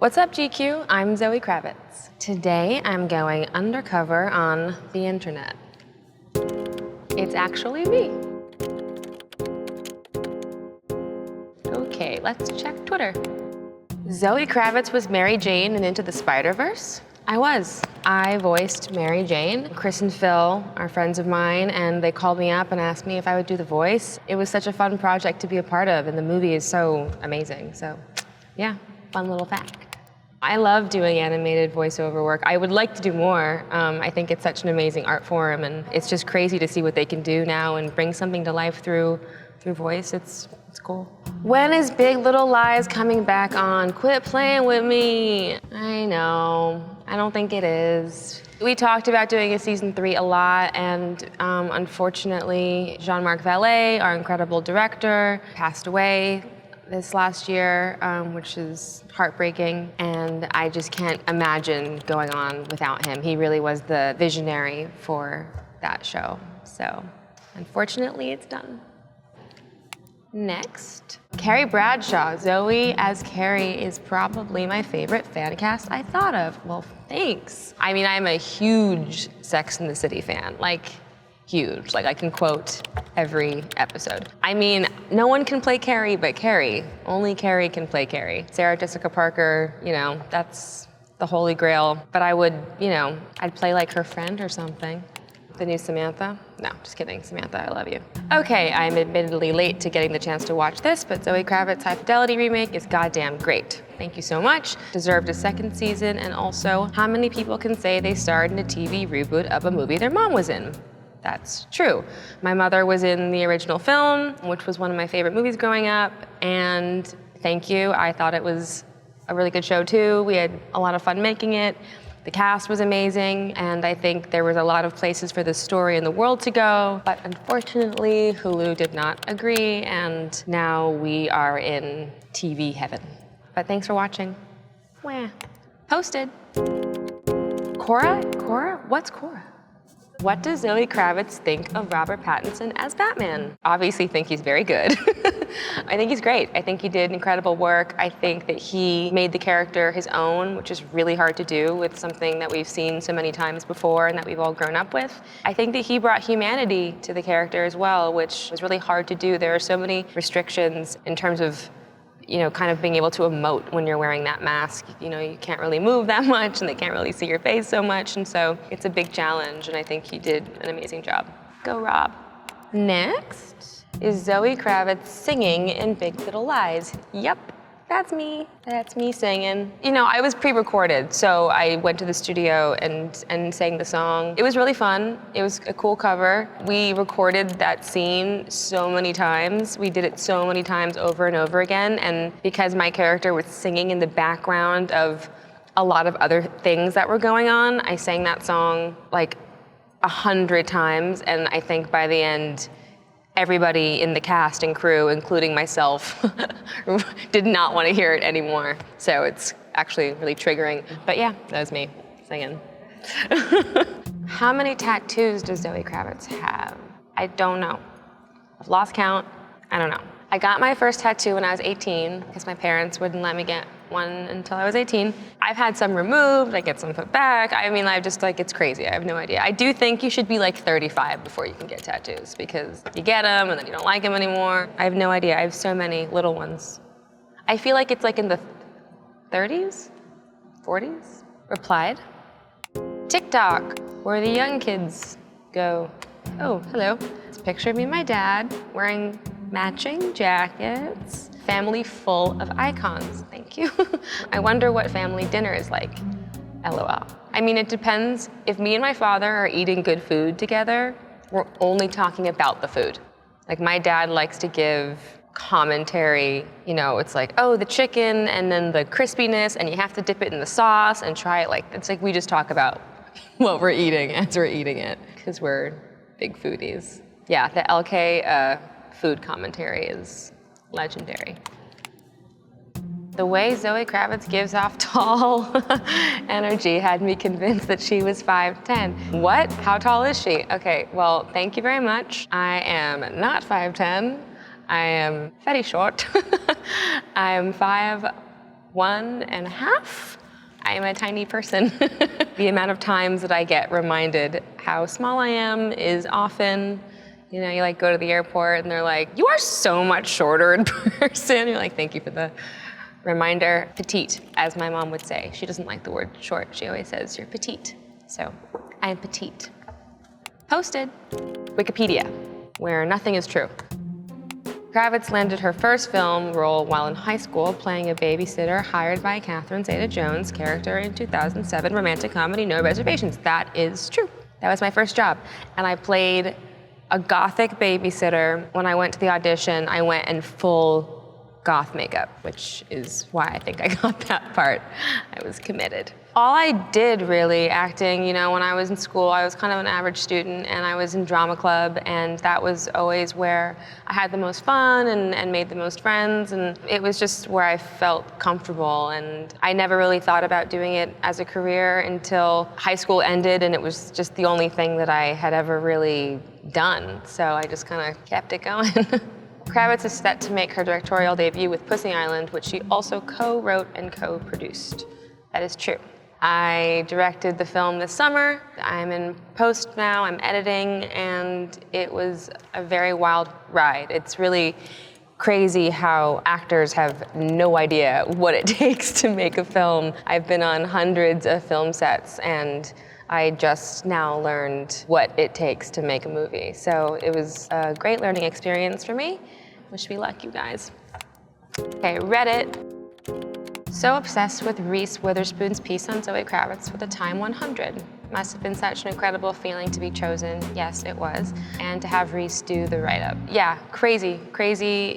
What's up, GQ? I'm Zoë Kravitz. Today I'm going undercover on the internet. It's actually me. Okay, let's check Twitter. Zoë Kravitz was Mary Jane in Into the Spider-Verse? I was. I voiced Mary Jane. Chris and Phil are friends of mine, and they called me up and asked me if I would do the voice. It was such a fun project to be a part of, and the movie is so amazing. So, yeah, fun little fact. I love doing animated voiceover work. I would like to do more. I think it's such an amazing art form, and it's just crazy to see what they can do now and bring something to life through voice. It's cool. When is Big Little Lies coming back on? Quit playing with me. I know. I don't think it is. We talked about doing a season 3 a lot, and unfortunately, Jean-Marc Vallée, our incredible director, passed away this last year, which is heartbreaking, and I just can't imagine going on without him. He really was the visionary for that show. So, unfortunately, it's done. Next, Carrie Bradshaw. Zoe as Carrie is probably my favorite fan cast I thought of. Well, thanks. I mean, I'm a huge Sex and the City fan, like huge. Like I can quote every episode. I mean, no one can play Carrie but Carrie. Only Carrie can play Carrie. Sarah Jessica Parker, you know, that's the holy grail. But I would, you know, I'd play like her friend or something. The new Samantha? No, just kidding, Samantha, I love you. Okay, I'm admittedly late to getting the chance to watch this, but Zoë Kravitz's High Fidelity remake is goddamn great. Thank you so much. Deserved a second season, and also, how many people can say they starred in a TV reboot of a movie their mom was in? That's true. My mother was in the original film, which was one of my favorite movies growing up, and thank you. I thought it was a really good show too. We had a lot of fun making it. The cast was amazing, and I think there was a lot of places for this story in the world to go, but unfortunately, Hulu did not agree, and now we are in TV heaven. But thanks for watching. Wah. Posted. Cora? Cora? What's Cora? What does Zoë Kravitz think of Robert Pattinson as Batman? Obviously think he's very good. I think he's great. I think he did incredible work. I think that he made the character his own, which is really hard to do with something that we've seen so many times before and that we've all grown up with. I think that he brought humanity to the character as well, which was really hard to do. There are so many restrictions in terms of, you know, kind of being able to emote when you're wearing that mask. You know, you can't really move that much and they can't really see your face so much, and so it's a big challenge, and I think he did an amazing job. Go Rob. Next is Zoë Kravitz singing in Big Little Lies. Yep, that's me. That's me singing. You know, I was pre-recorded, so I went to the studio and sang the song. It was really fun. It was a cool cover. We recorded that scene so many times. We did it so many times over and over again, and because my character was singing in the background of a lot of other things that were going on, I sang that song like 100 times, and I think by the end, everybody in the cast and crew, including myself, did not want to hear it anymore. So it's actually really triggering. But yeah, that was me singing. How many tattoos does Zoë Kravitz have? I don't know. I've lost count. I don't know. I got my first tattoo when I was 18 because my parents wouldn't let me get one until I was 18. I've had some removed, I get some put back. I mean, I just like, it's crazy, I have no idea. I do think you should be like 35 before you can get tattoos because you get them and then you don't like them anymore. I have no idea, I have so many little ones. I feel like it's like in the 30s, 40s? Replied. TikTok, where the young kids go. Oh, hello. It's a picture of me and my dad wearing matching jackets. Family full of icons, thank you. I wonder what family dinner is like, LOL. I mean, it depends. If me and my father are eating good food together, we're only talking about the food. Like my dad likes to give commentary, you know, it's like, oh, the chicken and then the crispiness and you have to dip it in the sauce and try it like, it's like we just talk about what we're eating as we're eating it because we're big foodies. Yeah, the LK food commentary is legendary. The way Zoë Kravitz gives off tall energy had me convinced that she was 5'10". What? How tall is she? Okay, well, thank you very much. I am not 5'10". I am very short. I am 5'11". 1.5. I am a tiny person. The amount of times that I get reminded how small I am is often, you know, you like go to the airport and they're like, you are so much shorter in person. You're like, thank you for the reminder. Petite, as my mom would say. She doesn't like the word short. She always says, you're petite. So I am petite. Posted. Wikipedia, where nothing is true. Kravitz landed her first film role while in high school, playing a babysitter hired by Catherine Zeta-Jones' character in 2007 romantic comedy No Reservations. That is true. That was my first job. And I played a gothic babysitter. When I went to the audition, I went in full goth makeup, which is why I think I got that part. I was committed. All I did really, acting, you know, when I was in school, I was kind of an average student and I was in drama club, and that was always where I had the most fun and made the most friends, and it was just where I felt comfortable, and I never really thought about doing it as a career until high school ended, and it was just the only thing that I had ever really done, so I just kind of kept it going. Kravitz is set to make her directorial debut with Pussy Island, which she also co-wrote and co-produced. That is true. I directed the film this summer. I'm in post now, I'm editing, and it was a very wild ride. It's really crazy how actors have no idea what it takes to make a film. I've been on hundreds of film sets, and I just now learned what it takes to make a movie. So it was a great learning experience for me. Wish me luck, you guys. Okay, Reddit. So obsessed with Reese Witherspoon's piece on Zoë Kravitz for the Time 100. Must have been such an incredible feeling to be chosen. Yes, it was. And to have Reese do the write-up. Yeah, crazy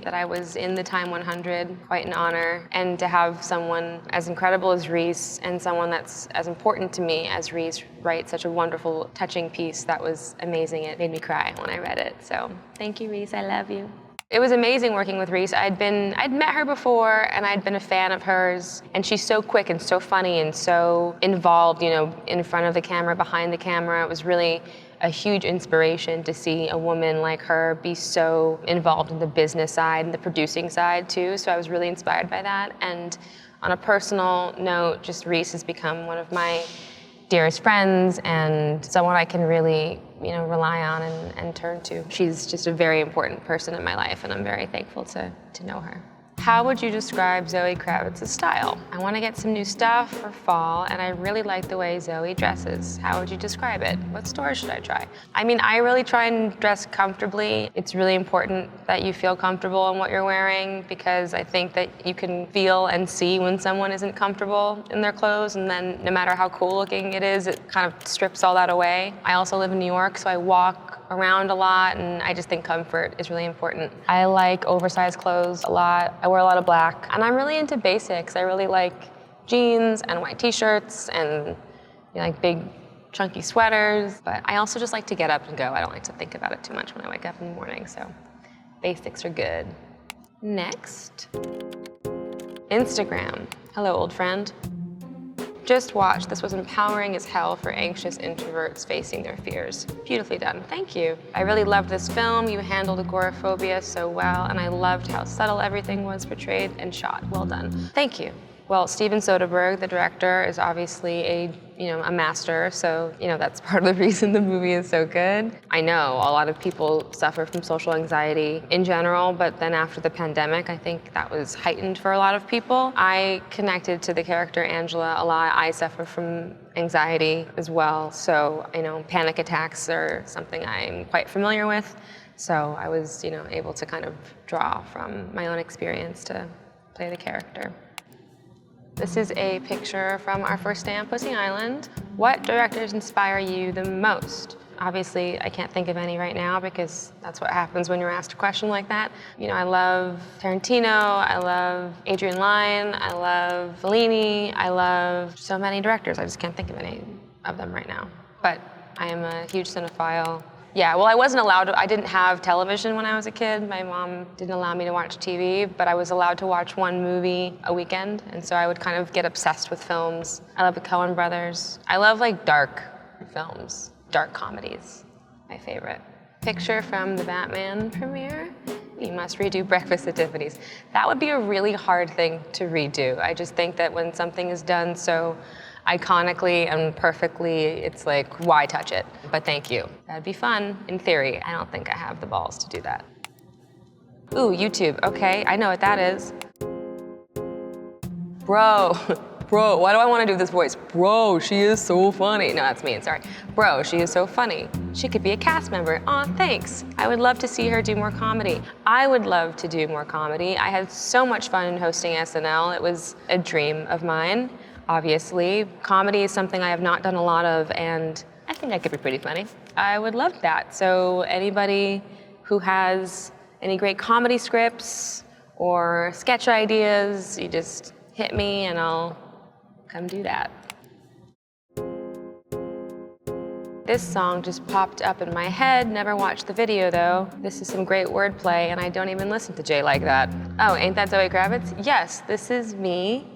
that I was in the Time 100. Quite an honor. And to have someone as incredible as Reese and someone that's as important to me as Reese write such a wonderful, touching piece, that was amazing. It made me cry when I read it. So thank you, Reese, I love you. It was amazing working with Reese. I'd met her before and I'd been a fan of hers, and she's so quick and so funny and so involved, you know, in front of the camera, behind the camera. It was really a huge inspiration to see a woman like her be so involved in the business side and the producing side too, so I was really inspired by that. And on a personal note, just Reese has become one of my dearest friends and someone I can really, you know, rely on and turn to. She's just a very important person in my life, and I'm very thankful to know her. How would you describe Zoë Kravitz's style? I want to get some new stuff for fall, and I really like the way Zoë dresses. How would you describe it? What stores should I try? I mean, I really try and dress comfortably. It's really important that you feel comfortable in what you're wearing, because I think that you can feel and see when someone isn't comfortable in their clothes, and then no matter how cool looking it is, it kind of strips all that away. I also live in New York, so I walk around a lot, and I just think comfort is really important. I like oversized clothes a lot. I wear a lot of black, and I'm really into basics. I really like jeans and white t-shirts and, you know, like big chunky sweaters, but I also just like to get up and go. I don't like to think about it too much when I wake up in the morning, so basics are good. Next, Instagram. Hello, old friend. Just watch. This was empowering as hell for anxious introverts facing their fears. Beautifully done. Thank you. I really loved this film. You handled agoraphobia so well, and I loved how subtle everything was portrayed and shot. Well done. Thank you. Well, Steven Soderbergh, the director, is obviously a master, so that's part of the reason the movie is so good. I know a lot of people suffer from social anxiety in general, but then after the pandemic, I think that was heightened for a lot of people. I connected to the character Angela a lot. I suffer from anxiety as well, so panic attacks are something I'm quite familiar with. So I was able to kind of draw from my own experience to play the character. This is a picture from our first day on Pussy Island. What directors inspire you the most? Obviously, I can't think of any right now because that's what happens when you're asked a question like that. I love Tarantino, I love Adrian Lyne, I love Fellini, I love so many directors. I just can't think of any of them right now. But I am a huge cinephile. Yeah, well, I wasn't allowed to, I didn't have television when I was a kid. My mom didn't allow me to watch TV, but I was allowed to watch one movie a weekend, and so I would kind of get obsessed with films. I love the Coen brothers. I love dark films, dark comedies, my favorite. Picture from the Batman premiere. You must redo Breakfast at Tiffany's. That would be a really hard thing to redo. I just think that when something is done so iconically and perfectly, it's like, why touch it? But thank you. That'd be fun, in theory. I don't think I have the balls to do that. Ooh, YouTube, okay, I know what that is. Bro, why do I want to do this voice? Bro, she is so funny. No, that's me, sorry. Bro, she is so funny. She could be a cast member. Aw, thanks. I would love to see her do more comedy. I would love to do more comedy. I had so much fun hosting SNL. It was a dream of mine, obviously. Comedy is something I have not done a lot of, and I think I could be pretty funny. I would love that. So anybody who has any great comedy scripts or sketch ideas, you just hit me and I'll come do that. This song just popped up in my head, never watched the video though. This is some great wordplay and I don't even listen to Jay like that. Oh, ain't that Zoë Kravitz? Yes, this is me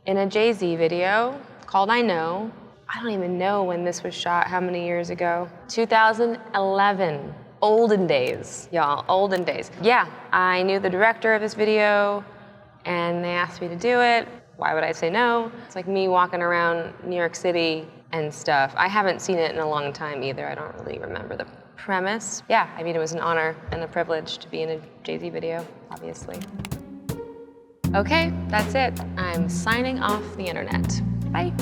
in a Jay-Z video called I Know. I don't even know when this was shot, how many years ago? 2011. Olden days, y'all, olden days. Yeah, I knew the director of this video and they asked me to do it. Why would I say no? It's like me walking around New York City and stuff. I haven't seen it in a long time either. I don't really remember the premise. Yeah, I mean, it was an honor and a privilege to be in a Jay-Z video, obviously. Okay, that's it. I'm signing off the internet. Bye.